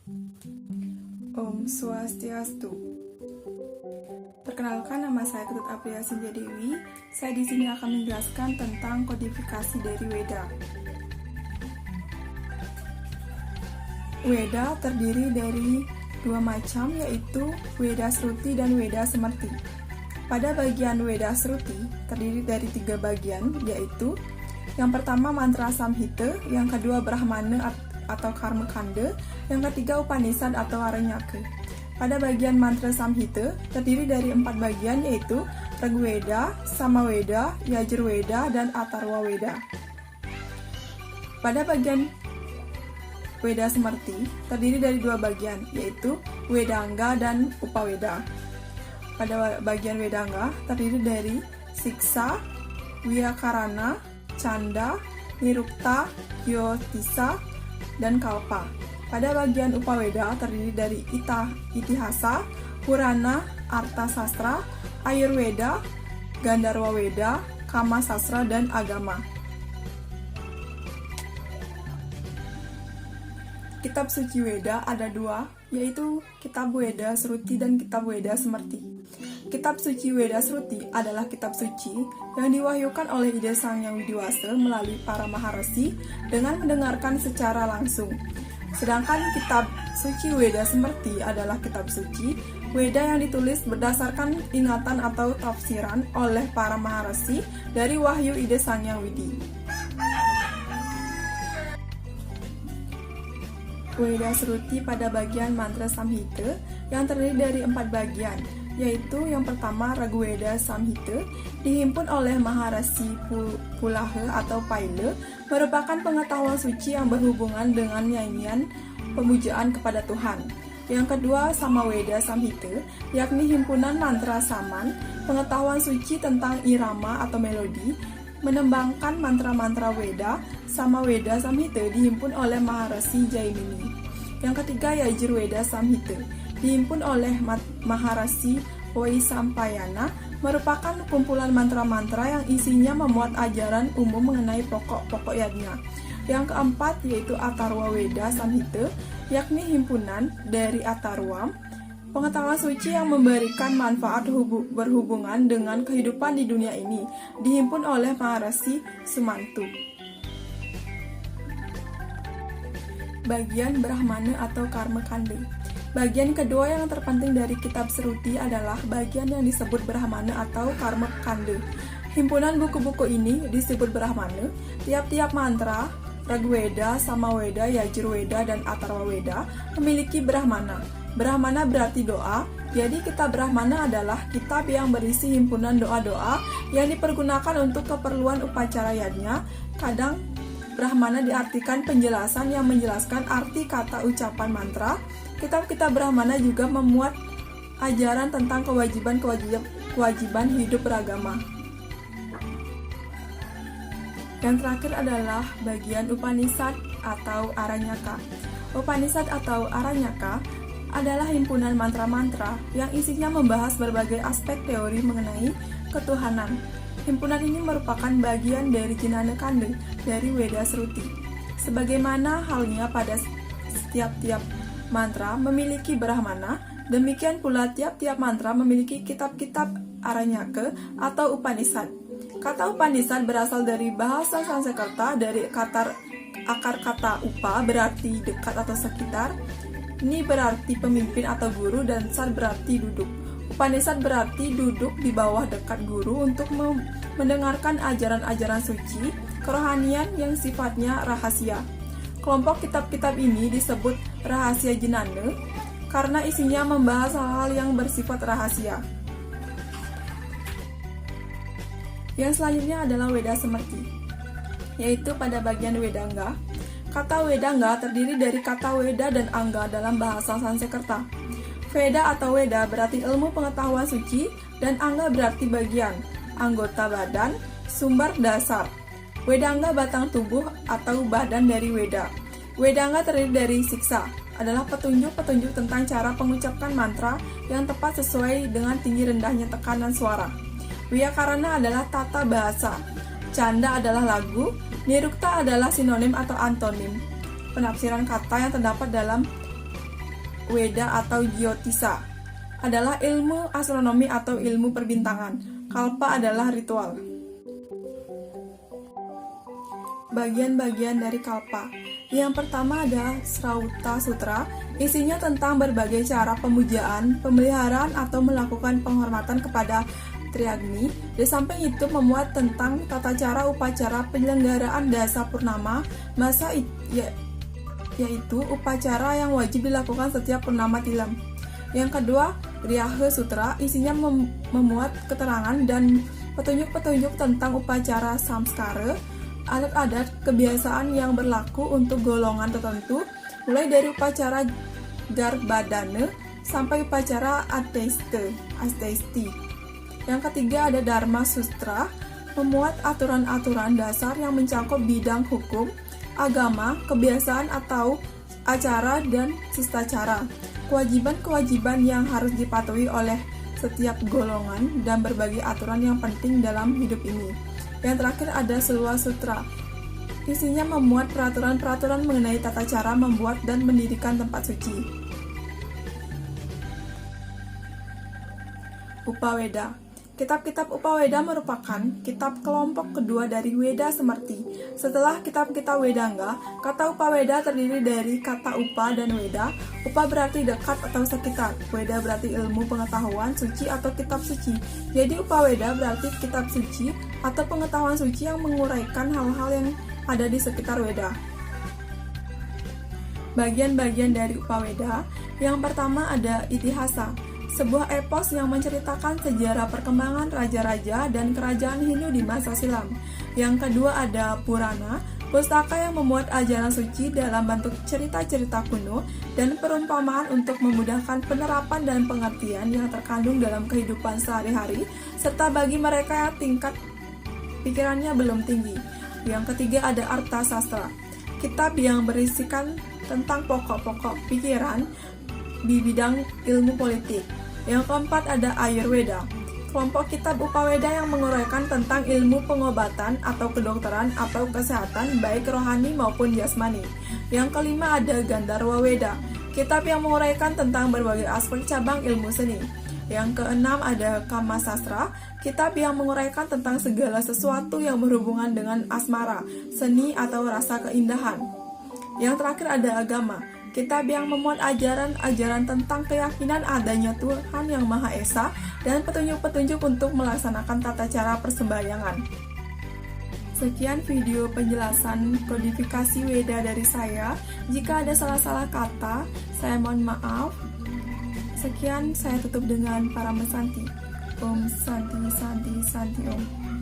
Om Swastiastu. Perkenalkan, nama saya Ketut Apriya Sintia Dewi. Saya di sini akan menjelaskan tentang kodifikasi dari Weda. Weda terdiri dari dua macam, yaitu Weda Sruti dan Weda Semerti. Pada bagian Weda Sruti terdiri dari 3 bagian, yaitu yang pertama mantra Samhita, yang kedua Brahmana atau Karma Kanda, yang ketiga Upanishad atau Aranyaka. Pada bagian mantra Samhita terdiri dari 4 bagian, yaitu Rigveda, Samaveda, Yajurveda, dan Atharva Veda. Pada bagian Weda Semerti terdiri dari 2 bagian, yaitu Vedanga dan Upaveda. Pada bagian Vedanga terdiri dari Siksa, Vyakarana, Canda, Nirukta, Jyotisa, dan Kalpa. Pada bagian Upaveda terdiri dari Itihasa, Purana, Arta Sastra, Ayurveda, Gandharva Veda, Kama Sastra, dan Agama. Kitab suci Weda ada 2, yaitu Kitab Weda Sruti dan Kitab Weda Semerti. Kitab suci Weda Sruti adalah kitab suci yang diwahyukan oleh Ida Sang Hyang Widiwasa melalui para maharesi dengan mendengarkan secara langsung. Sedangkan kitab suci Weda Semerti adalah kitab suci Weda yang ditulis berdasarkan ingatan atau tafsiran oleh para maharesi dari wahyu Ida Sang Hyang Widi. Weda Sruti pada bagian mantra Samhita yang terdiri dari 4 bagian, yaitu yang pertama Rigveda Samhita, dihimpun oleh Maharesi Pulaha atau Paila, merupakan pengetahuan suci yang berhubungan dengan nyanyian pemujaan kepada Tuhan. Yang kedua Samaveda Samhita, yakni himpunan mantra Saman, pengetahuan suci tentang irama atau melodi, menembangkan mantra-mantra Weda. Samaveda Samhita dihimpun oleh Maharesi Jaimini. Yang ketiga Yajurveda Samhita, dihimpun oleh Maharesi Vaisampayana, merupakan kumpulan mantra-mantra yang isinya memuat ajaran umum mengenai pokok-pokok yajna. Yang keempat yaitu Atharva Veda Samhita, yakni himpunan dari Atharva, pengetahuan suci yang memberikan manfaat berhubungan dengan kehidupan di dunia ini, dihimpun oleh Maharesi Sumantu. Bagian Brahmana atau Karma Kanda. Bagian kedua yang terpenting dari kitab Sruti adalah bagian yang disebut Brahmana atau Karma Kanda. Himpunan buku-buku ini disebut Brahmana. Tiap-tiap mantra, Rigveda, Samaveda, Yajurveda, dan Atharva Veda memiliki Brahmana. Brahmana berarti doa, jadi kitab Brahmana adalah kitab yang berisi himpunan doa-doa yang dipergunakan untuk keperluan upacara yajna. Kadang Brahmana diartikan penjelasan yang menjelaskan arti kata ucapan mantra. Kitab-kitab Brahmana juga memuat ajaran tentang kewajiban hidup beragama. Yang terakhir adalah bagian Upanishad atau Aranyaka. Upanishad atau Aranyaka adalah himpunan mantra-mantra yang isinya membahas berbagai aspek teori mengenai ketuhanan. Himpunan ini merupakan bagian dari Jnana Kanda dari Weda Sruti. Sebagaimana halnya pada setiap-tiap mantra memiliki Brahmana, demikian pula tiap-tiap mantra memiliki kitab-kitab Aranyaka atau Upanishad. Kata Upanishad berasal dari bahasa Sanskerta dari akar kata upa berarti dekat atau sekitar, ni berarti pemimpin atau guru, dan sar berarti duduk. Upanishad berarti duduk di bawah dekat guru untuk mendengarkan ajaran-ajaran suci, kerohanian yang sifatnya rahasia. Kelompok kitab-kitab ini disebut rahasia Jnana karena isinya membahas hal-hal yang bersifat rahasia. Yang selanjutnya adalah Weda Semerti, yaitu pada bagian Vedanga. Kata Vedanga terdiri dari kata Weda dan Angga dalam bahasa Sanskerta. Veda atau Weda berarti ilmu pengetahuan suci, dan Angga berarti bagian, anggota badan, sumber dasar. Vedanga batang tubuh atau badan dari Weda. Vedanga terdiri dari Siksa, adalah petunjuk-petunjuk tentang cara mengucapkan mantra yang tepat sesuai dengan tinggi rendahnya tekanan suara. Vyakarana adalah tata bahasa. Canda adalah lagu. Nirukta adalah sinonim atau antonim penafsiran kata yang terdapat dalam Weda atau Jyotisa adalah ilmu astronomi atau ilmu perbintangan. Kalpa adalah ritual. Bagian-bagian dari kalpa. Yang pertama ada Srauta Sutra, isinya tentang berbagai cara pemujaan, pemeliharaan atau melakukan penghormatan kepada Triagni. Di samping itu memuat tentang tata cara upacara penyelenggaraan dasa purnama masa yaitu upacara yang wajib dilakukan setiap purnama tilam. Yang kedua, Riyaha Sutra, isinya memuat keterangan dan petunjuk-petunjuk tentang upacara samskara, adat-adat kebiasaan yang berlaku untuk golongan tertentu, mulai dari upacara Garbhadana sampai upacara Astesti. Yang ketiga ada Dharma Sutra, memuat aturan-aturan dasar yang mencakup bidang hukum, agama, kebiasaan atau acara dan sistacara, kewajiban-kewajiban yang harus dipatuhi oleh setiap golongan dan berbagai aturan yang penting dalam hidup ini. Yang terakhir ada Selwa Sutra, isinya memuat peraturan-peraturan mengenai tata cara membuat dan mendirikan tempat suci. Upaweda. Kitab-kitab Upaweda merupakan kitab kelompok kedua dari Weda Semerti. Setelah kitab-kitab Wedanga, kata Upaweda terdiri dari kata Upa dan Weda. Upa berarti dekat atau sekitar. Weda berarti ilmu pengetahuan suci atau kitab suci. Jadi Upaweda berarti kitab suci atau pengetahuan suci yang menguraikan hal-hal yang ada di sekitar Weda. Bagian-bagian dari Upaweda. Yang pertama ada Itihasa, sebuah epos yang menceritakan sejarah perkembangan raja-raja dan kerajaan Hindu di masa silam. Yang kedua ada Purana, pustaka yang memuat ajaran suci dalam bentuk cerita-cerita kuno dan perumpamaan untuk memudahkan penerapan dan pengertian yang terkandung dalam kehidupan sehari-hari, serta bagi mereka yang tingkat pikirannya belum tinggi. Yang ketiga ada Arta Sastra, kitab yang berisikan tentang pokok-pokok pikiran di bidang ilmu politik. Yang keempat ada Ayurveda, kelompok kitab Upaweda yang menguraikan tentang ilmu pengobatan atau kedokteran atau kesehatan baik rohani maupun jasmani. Yang kelima ada Gandharwa Weda, kitab yang menguraikan tentang berbagai aspek cabang ilmu seni. Yang keenam ada Kama Sastra, kitab yang menguraikan tentang segala sesuatu yang berhubungan dengan asmara, seni atau rasa keindahan. Yang terakhir ada Agama, kitab yang memuat ajaran-ajaran tentang keyakinan adanya Tuhan Yang Maha Esa dan petunjuk-petunjuk untuk melaksanakan tata cara persembahyangan. Sekian video penjelasan kodifikasi Weda dari saya. Jika ada salah-salah kata, saya mohon maaf. Sekian, saya tutup dengan Paramesanti. Om Santi Santi Santi Om.